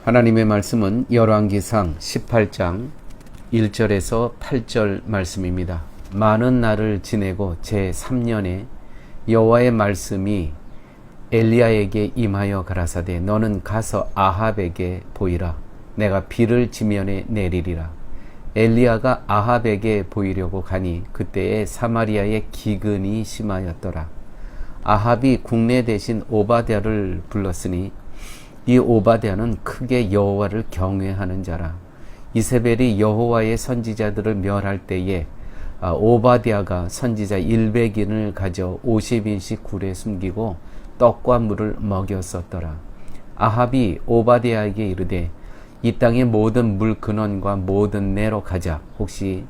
하나님의 말씀은 열왕기상 18장 1절에서 8절 말씀입니다. 많은 날을 지내고 제3년에 여호와의 말씀이 엘리야에게 임하여 가라사대 너는 가서 아합에게 보이라. 내가 비를 지면에 내리리라. 엘리야가 아합에게 보이려고 가니 그때에 사마리아에 기근이 심하였더라. 아합이 국내 대신 오바댜를 불렀으니 이 오바댜는 크게 여호와를 경외하는 자라. 이세벨이 여호와의 선지자들을 멸할 때에 오바댜가 선지자 100인을 가져 50인씩 굴에 숨기고 떡과 물을 먹였었더라. 아합이 오바댜에게 이르되 이 땅의 모든 물 근원과 모든 내로 가자. 혹시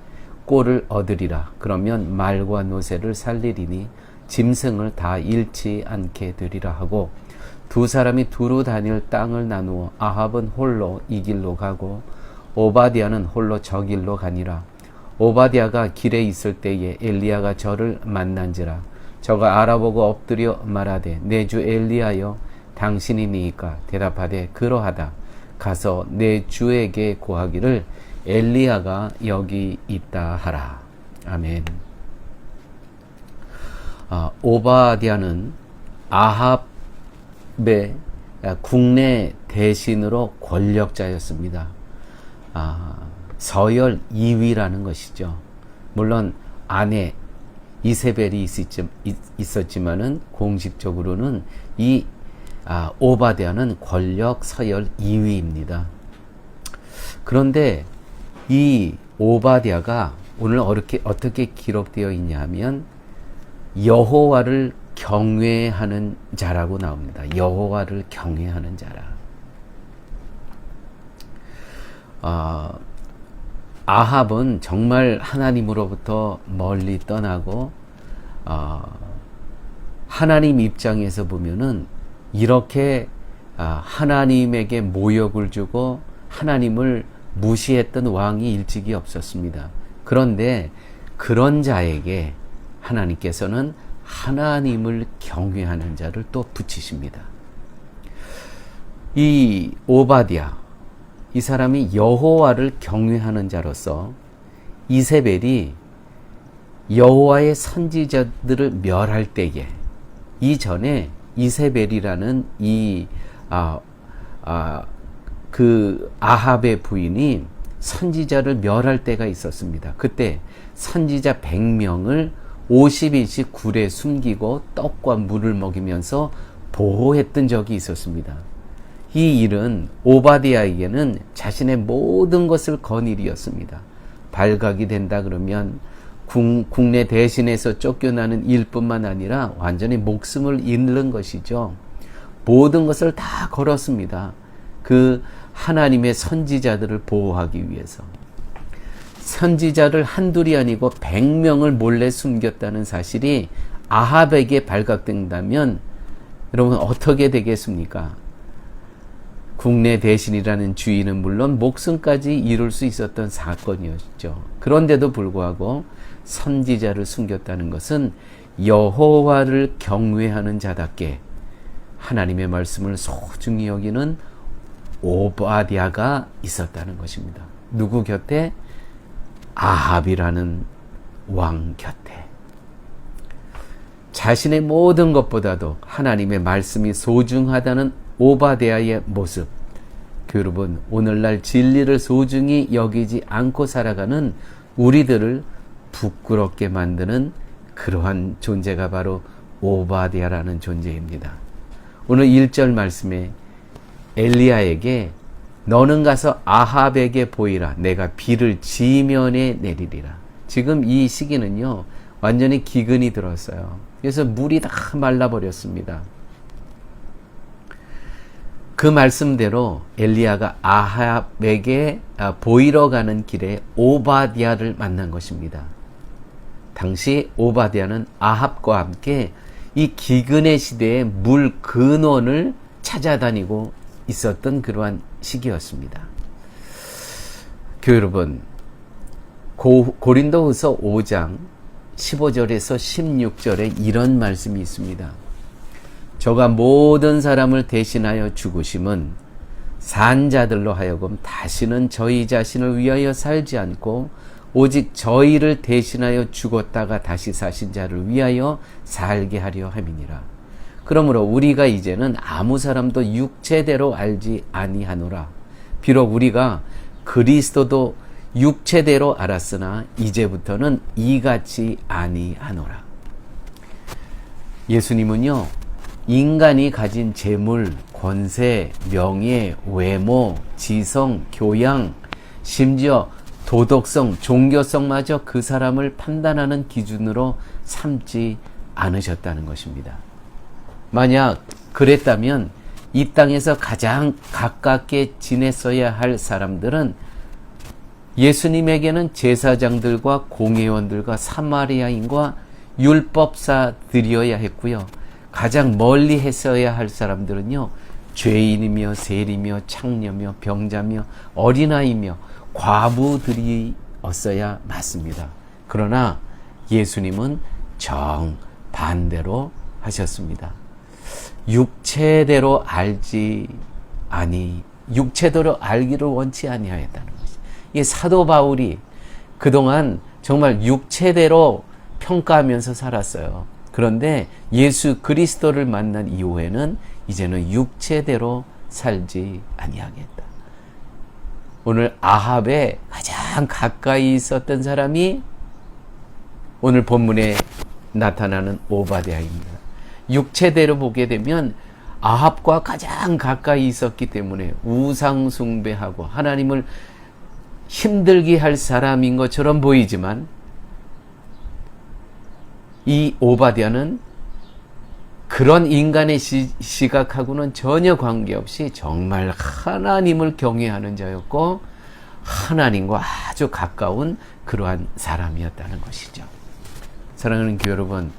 꼴을 얻으리라. 그러면 말과 노새를 살리리니 짐승을 다 잃지 않게 되리라 하고 두 사람이 두루 다닐 땅을 나누어 아합은 홀로 이 길로 가고 오바댜는 홀로 저 길로 가니라. 오바댜가 길에 있을 때에 엘리야가 저를 만난지라. 저가 알아보고 엎드려 말하되 내 주 엘리야여 당신이니이까. 대답하되 그러하다. 가서 내 주에게 고하기를 엘리야가 여기 있다 하라. 아멘. 오바댜는 아합의 국내 대신으로 권력자였습니다. 서열 2위라는 것이죠. 물론 아내 이세벨이 있었지만은 공식적으로는 이 오바댜는 권력 서열 2위입니다. 그런데 이 오바댜가 오늘 어떻게 기록되어 있냐면 여호와를 경외하는 자라고 나옵니다. 여호와를 경외하는 자라. 아합은 정말 하나님으로부터 멀리 떠나고 하나님 입장에서 보면은 이렇게 하나님에게 모욕을 주고 하나님을 무시했던 왕이 일찍이 없었습니다. 그런데 그런 자에게 하나님께서는 하나님을 경외하는 자를 또 붙이십니다. 이 오바댜, 이 사람이 여호와를 경외하는 자로서 이세벨이 여호와의 선지자들을 멸할 때에 이전에 이세벨이라는 그 아합의 부인이 선지자를 멸할 때가 있었습니다. 그때 선지자 100명을 50인씩 굴에 숨기고 떡과 물을 먹이면서 보호했던 적이 있었습니다. 이 일은 오바댜에게는 자신의 모든 것을 건 일이었습니다. 발각이 된다 그러면 국내 대신에서 쫓겨나는 일뿐만 아니라 완전히 목숨을 잃는 것이죠. 모든 것을 다 걸었습니다. 그 하나님의 선지자들을 보호하기 위해서. 선지자를 한둘이 아니고 100명을 몰래 숨겼다는 사실이 아합에게 발각된다면 여러분 어떻게 되겠습니까? 국내 대신이라는 주인은 물론 목숨까지 이룰 수 있었던 사건이었죠. 그런데도 불구하고 선지자를 숨겼다는 것은 여호와를 경외하는 자답게 하나님의 말씀을 소중히 여기는 오바댜가 있었다는 것입니다. 누구 곁에? 아합이라는 왕 곁에. 자신의 모든 것보다도 하나님의 말씀이 소중하다는 오바댜의 모습. 여러분, 오늘날 진리를 소중히 여기지 않고 살아가는 우리들을 부끄럽게 만드는 그러한 존재가 바로 오바댜라는 존재입니다. 오늘 1절 말씀에 엘리야에게 너는 가서 아합에게 보이라. 내가 비를 지면에 내리리라. 지금 이 시기는요, 완전히 기근이 들었어요. 그래서 물이 다 말라버렸습니다. 그 말씀대로 엘리야가 아합에게 보이러 가는 길에 오바댜를 만난 것입니다. 당시 오바댜는 아합과 함께 이 기근의 시대에 물 근원을 찾아다니고 있었던 그러한 시기였습니다. 교회 여러분, 고린도후서 5장 15절에서 16절에 이런 말씀이 있습니다. 저가 모든 사람을 대신하여 죽으심은 산 자들로 하여금 다시는 저희 자신을 위하여 살지 않고 오직 저희를 대신하여 죽었다가 다시 사신 자를 위하여 살게 하려 함이니라. 그러므로 우리가 이제는 아무 사람도 육체대로 알지 아니하노라. 비록 우리가 그리스도도 육체대로 알았으나 이제부터는 이같이 아니하노라. 예수님은요, 인간이 가진 재물, 권세, 명예, 외모, 지성, 교양, 심지어 도덕성, 종교성마저 그 사람을 판단하는 기준으로 삼지 않으셨다는 것입니다. 만약 그랬다면 이 땅에서 가장 가깝게 지냈어야 할 사람들은 예수님에게는 제사장들과 공회원들과 사마리아인과 율법사들이어야 했고요. 가장 멀리 했어야 할 사람들은요, 죄인이며 세리며 창녀며 병자며 어린아이며 과부들이었어야 맞습니다. 그러나 예수님은 정반대로 하셨습니다. 육체대로 알기를 원치 아니하였다는 것이. 이 사도 바울이 그동안 정말 육체대로 평가하면서 살았어요. 그런데 예수 그리스도를 만난 이후에는 이제는 육체대로 살지 아니하겠다. 오늘 아합에 가장 가까이 있었던 사람이 오늘 본문에 나타나는 오바댜입니다. 육체대로 보게 되면 아합과 가장 가까이 있었기 때문에 우상 숭배하고 하나님을 힘들게 할 사람인 것처럼 보이지만 이 오바댜는 그런 인간의 시각하고는 전혀 관계없이 정말 하나님을 경외하는 자였고 하나님과 아주 가까운 그러한 사람이었다는 것이죠. 사랑하는 교회 여러분,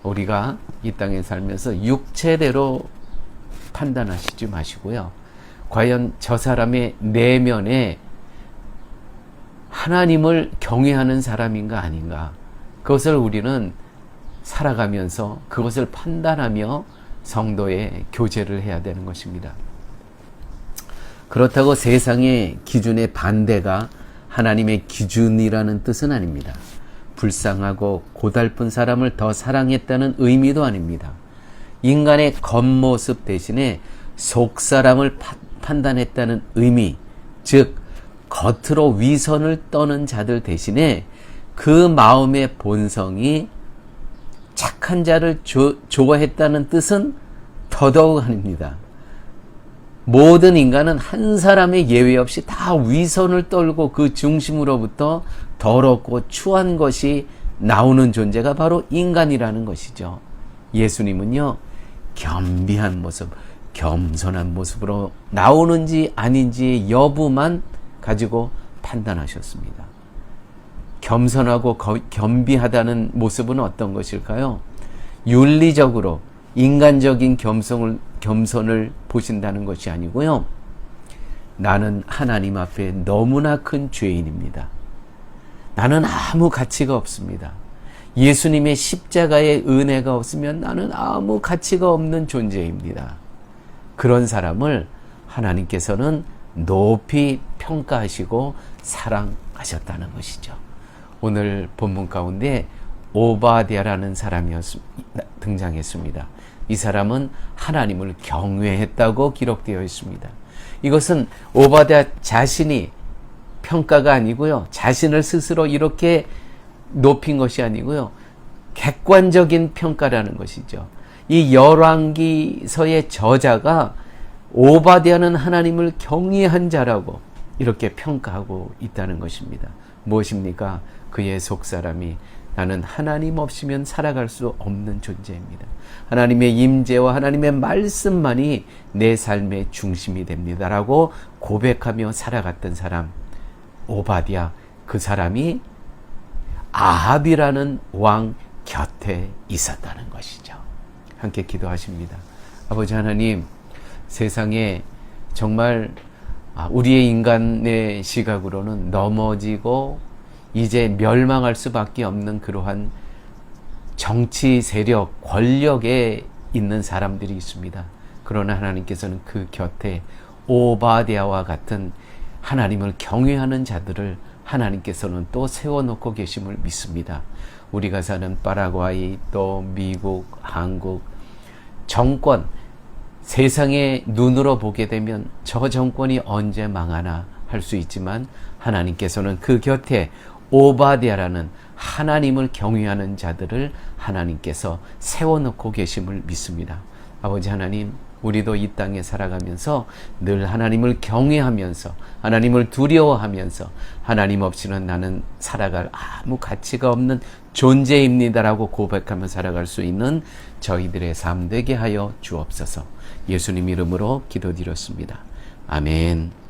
우리가 이 땅에 살면서 육체대로 판단하시지 마시고요. 과연 저 사람의 내면에 하나님을 경외하는 사람인가 아닌가, 그것을 우리는 살아가면서 그것을 판단하며 성도의 교제를 해야 되는 것입니다. 그렇다고 세상의 기준의 반대가 하나님의 기준이라는 뜻은 아닙니다. 불쌍하고 고달픈 사람을 더 사랑했다는 의미도 아닙니다. 인간의 겉모습 대신에 속사람을 판단했다는 의미, 즉 겉으로 위선을 떠는 자들 대신에 그 마음의 본성이 착한 자를 좋아했다는 뜻은 더더욱 아닙니다. 모든 인간은 한 사람의 예외 없이 다 위선을 떨고 그 중심으로부터 더럽고 추한 것이 나오는 존재가 바로 인간이라는 것이죠. 예수님은요, 겸비한 모습, 겸손한 모습으로 나오는지 아닌지 여부만 가지고 판단하셨습니다. 겸손하고 겸비하다는 모습은 어떤 것일까요? 윤리적으로 인간적인 겸손을 보신다는 것이 아니고요. 나는 하나님 앞에 너무나 큰 죄인입니다. 나는 아무 가치가 없습니다. 예수님의 십자가의 은혜가 없으면 나는 아무 가치가 없는 존재입니다. 그런 사람을 하나님께서는 높이 평가하시고 사랑하셨다는 것이죠. 오늘 본문 가운데 오바댜라는 사람이 등장했습니다. 이 사람은 하나님을 경외했다고 기록되어 있습니다. 이것은 오바댜 자신이 평가가 아니고요, 자신을 스스로 이렇게 높인 것이 아니고요, 객관적인 평가라는 것이죠. 이 열왕기서의 저자가 오바댜는 하나님을 경외한 자라고 이렇게 평가하고 있다는 것입니다. 무엇입니까? 그의 속사람이 나는 하나님 없이면 살아갈 수 없는 존재입니다. 하나님의 임재와 하나님의 말씀만이 내 삶의 중심이 됩니다 라고 고백하며 살아갔던 사람, 오바댜, 그 사람이 아합이라는 왕 곁에 있었다는 것이죠. 함께 기도하십니다. 아버지 하나님, 세상에 정말 우리의 인간의 시각으로는 넘어지고 이제 멸망할 수밖에 없는 그러한 정치 세력, 권력에 있는 사람들이 있습니다. 그러나 하나님께서는 그 곁에 오바댜와 같은 하나님을 경외하는 자들을 하나님께서는 또 세워놓고 계심을 믿습니다. 우리가 사는 파라과이, 또 미국, 한국 정권, 세상의 눈으로 보게 되면 저 정권이 언제 망하나 할 수 있지만 하나님께서는 그 곁에 오바댜라는 하나님을 경외하는 자들을 하나님께서 세워놓고 계심을 믿습니다. 아버지 하나님, 우리도 이 땅에 살아가면서 늘 하나님을 경외하면서 하나님을 두려워하면서 하나님 없이는 나는 살아갈 아무 가치가 없는 존재입니다라고 고백하며 살아갈 수 있는 저희들의 삶 되게 하여 주옵소서. 예수님 이름으로 기도드렸습니다. 아멘.